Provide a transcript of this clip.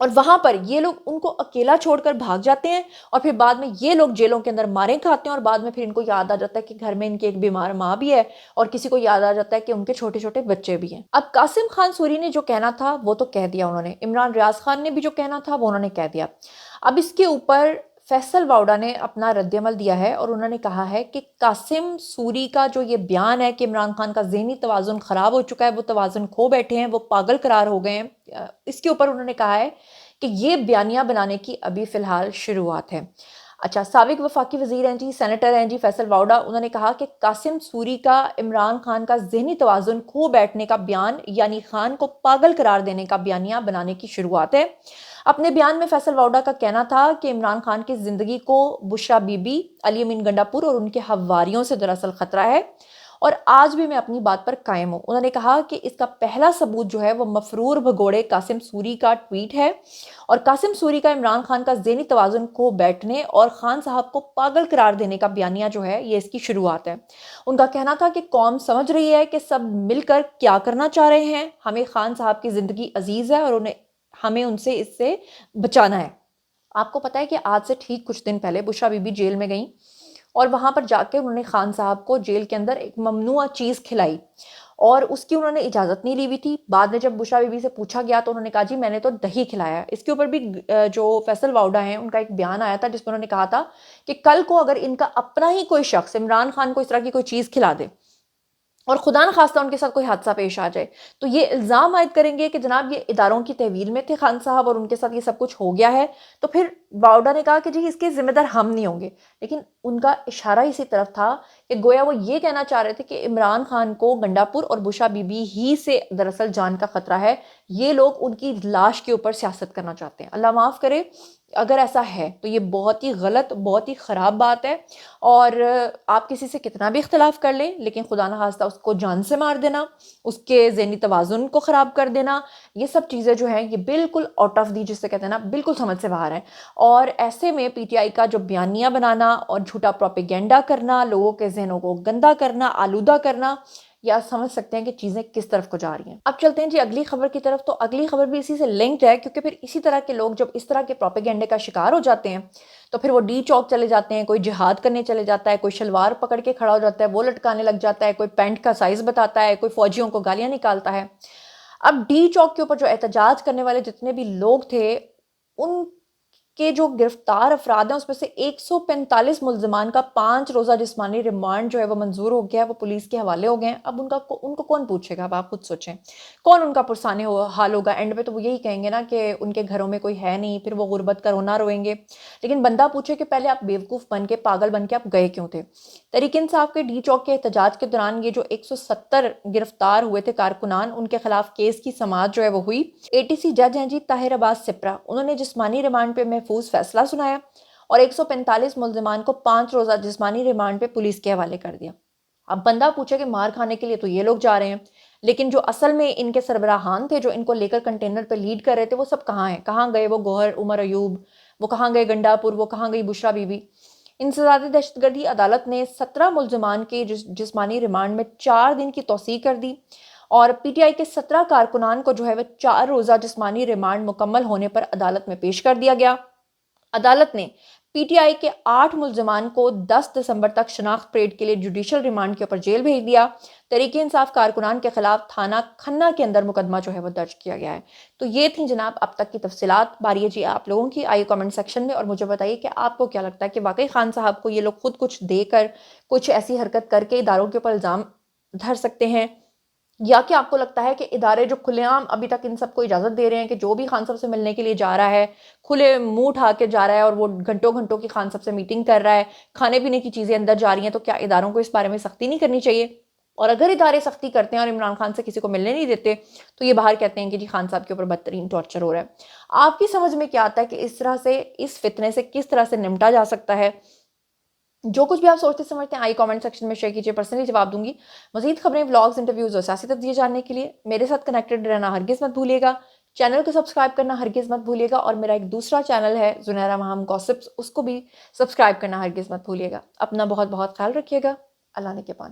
اور وہاں پر یہ لوگ ان کو اکیلا چھوڑ کر بھاگ جاتے ہیں، اور پھر بعد میں یہ لوگ جیلوں کے اندر ماریں کھاتے ہیں، اور بعد میں پھر ان کو یاد آ جاتا ہے کہ گھر میں ان کی ایک بیمار ماں بھی ہے، اور کسی کو یاد آ جاتا ہے کہ ان کے چھوٹے چھوٹے بچے بھی ہیں۔ اب قاسم خان سوری نے جو کہنا تھا وہ تو کہہ دیا انہوں نے، عمران ریاض خان نے بھی جو کہنا تھا وہ انہوں نے کہہ دیا۔ اب اس کے اوپر فیصل واؤڈا نے اپنا رد عمل دیا ہے، اور انہوں نے کہا ہے کہ قاسم سوری کا جو یہ بیان ہے کہ عمران خان کا ذہنی توازن خراب ہو چکا ہے، وہ توازن کھو بیٹھے ہیں، وہ پاگل قرار ہو گئے ہیں، اس کے اوپر انہوں نے کہا ہے کہ یہ بیانیہ بنانے کی ابھی فی الحال شروعات ہے۔ اچھا، سابق وفاقی وزیر ہیں جی، سینیٹر ہیں جی فیصل واؤڈا، انہوں نے کہا کہ قاسم سوری کا عمران خان کا ذہنی توازن کھو بیٹھنے کا بیان، یعنی خان کو پاگل قرار دینے کا بیانیہ بنانے کی شروعات ہے۔ اپنے بیان میں فیصل واؤڈا کا کہنا تھا کہ عمران خان کی زندگی کو بشرا بی بی، علی امین گنڈاپور اور ان کے حواریوں سے دراصل خطرہ ہے، اور آج بھی میں اپنی بات پر قائم ہوں۔ انہوں نے کہا کہ اس کا پہلا ثبوت جو ہے وہ مفرور بھگوڑے قاسم سوری کا ٹویٹ ہے، اور قاسم سوری کا عمران خان کا ذہنی توازن کو بیٹھنے اور خان صاحب کو پاگل قرار دینے کا بیانیہ جو ہے یہ اس کی شروعات ہے۔ ان کا کہنا تھا کہ قوم سمجھ رہی ہے کہ سب مل کر کیا کرنا چاہ رہے ہیں، ہمیں خان صاحب کی زندگی عزیز ہے، اور ہمیں ان سے اس سے بچانا ہے۔ آپ کو پتہ ہے کہ آج سے ٹھیک کچھ دن پہلے بشرا بی بی جیل میں گئیں، اور وہاں پر جا کے انہوں نے خان صاحب کو جیل کے اندر ایک ممنوعہ چیز کھلائی، اور اس کی انہوں نے اجازت نہیں لی ہوئی تھی۔ بعد میں جب بشرا بی بی سے پوچھا گیا تو انہوں نے کہا جی میں نے تو دہی کھلایا۔ اس کے اوپر بھی جو فیصل واؤڈا ہیں ان کا ایک بیان آیا تھا جس میں انہوں نے کہا تھا کہ کل کو اگر ان کا اپنا ہی کوئی شخص عمران خان کو اس طرح کی کوئی چیز کھلا دے، اور خدا نخواستہ ان کے ساتھ کوئی حادثہ پیش آ جائے، تو یہ الزام عائد کریں گے کہ جناب یہ اداروں کی تحویل میں تھے خان صاحب اور ان کے ساتھ یہ سب کچھ ہو گیا ہے۔ تو پھر واؤڈا نے کہا کہ جی اس کے ذمہ دار ہم نہیں ہوں گے، لیکن ان کا اشارہ اسی طرف تھا کہ گویا وہ یہ کہنا چاہ رہے تھے کہ عمران خان کو گنڈاپور اور بشرا بی بی ہی سے دراصل جان کا خطرہ ہے، یہ لوگ ان کی لاش کے اوپر سیاست کرنا چاہتے ہیں۔ اللہ معاف کرے اگر ایسا ہے تو یہ بہت ہی غلط، بہت ہی خراب بات ہے، اور آپ کسی سے کتنا بھی اختلاف کر لیں لیکن خدا نخواستہ اس کو جان سے مار دینا، اس کے ذہنی توازن کو خراب کر دینا، یہ سب چیزیں جو ہیں یہ بالکل آؤٹ آف دی، جس سے کہتے ہیں نا، بالکل سمجھ سے باہر ہیں۔ اور ایسے میں پی ٹی آئی کا جو بیانیہ بنانا اور جھوٹا پروپیگنڈا کرنا، لوگوں کے ذہنوں کو گندا کرنا، آلودہ کرنا، یا سمجھ سکتے ہیں کہ چیزیں کس طرف کو جا رہی ہیں۔ اب چلتے ہیں جی اگلی خبر کی طرف، تو اگلی خبر بھی اسی سے لنکڈ ہے، کیونکہ پھر اسی طرح کے لوگ جب اس طرح کے پروپیگنڈے کا شکار ہو جاتے ہیں تو پھر وہ ڈی چوک چلے جاتے ہیں، کوئی جہاد کرنے چلے جاتا ہے، کوئی شلوار پکڑ کے کھڑا ہو جاتا ہے، وہ لٹکانے لگ جاتا ہے، کوئی پینٹ کا سائز بتاتا ہے، کوئی فوجیوں کو گالیاں نکالتا ہے۔ اب ڈی چوک کے اوپر جو احتجاج کرنے والے جتنے بھی لوگ تھے، ان کے جو گرفتار افراد ہیں اس میں سے 145 ملزمان کا 5 روزہ جسمانی ریمانڈ جو ہے وہ منظور ہو گیا ہے، وہ پولیس کے حوالے ہو گئے ہیں۔ اب ان کو کون پوچھے گا؟ اب آپ خود سوچیں کون ان کا پرسانے حال ہوگا؟ اینڈ پہ تو وہ یہی کہیں گے نا کہ ان کے گھروں میں کوئی ہے نہیں، پھر وہ غربت کا رونا روئیں گے۔ لیکن بندہ پوچھے کہ پہلے آپ بیوقوف بن کے، پاگل بن کے آپ گئے کیوں تھے؟ تحریک انصاف کے ڈی چوک کے احتجاج کے دوران یہ جو 170 گرفتار ہوئے تھے کارکنان، ان کے خلاف کیس کی سماعت جو ہے وہ ہوئی۔ اے ٹی سی جج ہیں جی طاہر عباس سپرا، انہوں نے جسمانی ریمانڈ پہ محفوظ فیصلہ سنایا اور 145 ملزمان کو 5 روزہ جسمانی ریمانڈ پہ پولیس کے حوالے کر دیا۔ اب بندہ پوچھے کہ مار کھانے کے لیے تو یہ لوگ جا رہے ہیں، لیکن جو اصل میں ان کے سربراہان تھے جو ان کو لے کر کنٹینر پہ لیڈ کر رہے تھے، وہ سب کہاں ہیں؟ کہاں گئے وہ گوہر عمر ایوب؟ وہ کہاں گئے گنڈاپور؟ وہ کہاں گئی بشرا بی بی؟ انسدادی دہشت گردی عدالت نے 17 ملزمان کے جسمانی ریمانڈ میں 4 دن کی توسیع کر دی، اور پی ٹی آئی کے 17 کارکنان کو جو ہے وہ 4 روزہ جسمانی ریمانڈ مکمل ہونے پر عدالت میں پیش کر دیا گیا۔ عدالت نے پی ٹی آئی کے 8 ملزمان کو 10 دسمبر تک شناخت پریڈ کے لیے جوڈیشل ریمانڈ کے اوپر جیل بھیج دیا۔ تحریک انصاف کارکنان کے خلاف تھانہ کھنہ کے اندر مقدمہ جو ہے وہ درج کیا گیا ہے۔ تو یہ تھیں جناب اب تک کی تفصیلات۔ باری ہے جی آپ لوگوں کی، آئیے کامنٹ سیکشن میں اور مجھے بتائیے کہ آپ کو کیا لگتا ہے کہ واقعی خان صاحب کو یہ لوگ خود کچھ دے کر، کچھ ایسی حرکت کر کے اداروں کے اوپر الزام دھر سکتے ہیں، یا کہ آپ کو لگتا ہے کہ ادارے جو کھلے عام ابھی تک ان سب کو اجازت دے رہے ہیں کہ جو بھی خان صاحب سے ملنے کے لیے جا رہا ہے کھلے منہ اٹھا کے جا رہا ہے، اور وہ گھنٹوں گھنٹوں کی خان صاحب سے میٹنگ کر رہا ہے، کھانے پینے کی چیزیں اندر جا رہی ہیں، تو کیا اداروں کو اس بارے میں سختی نہیں کرنی چاہیے؟ اور اگر ادارے سختی کرتے ہیں اور عمران خان سے کسی کو ملنے نہیں دیتے تو یہ باہر کہتے ہیں کہ جی خان صاحب کے اوپر بدترین ٹارچر ہو رہا ہے۔ آپ کی سمجھ میں کیا آتا ہے کہ اس طرح سے، اس فتنے سے کس طرح سے نمٹا جا سکتا ہے؟ جو کچھ بھی آپ سوچتے سمجھتے ہیں آئی کامنٹ سیکشن میں شیئر کیجیے، پرسنلی جواب دوں گی۔ مزید خبریں، ولاگز، انٹرویوز اور سیاسی تجزیے جاننے کے لیے میرے ساتھ کنیکٹڈ رہنا ہرگز مت بھولیے گا۔ چینل کو سبسکرائب کرنا ہرگز مت بھولیے گا، اور میرا ایک دوسرا چینل ہے زنیرہ مہام گوسپس، اس کو بھی سبسکرائب کرنا ہرگز مت بھولیے گا۔ اپنا بہت بہت خیال رکھیے گا۔ اللہ نے کے پان۔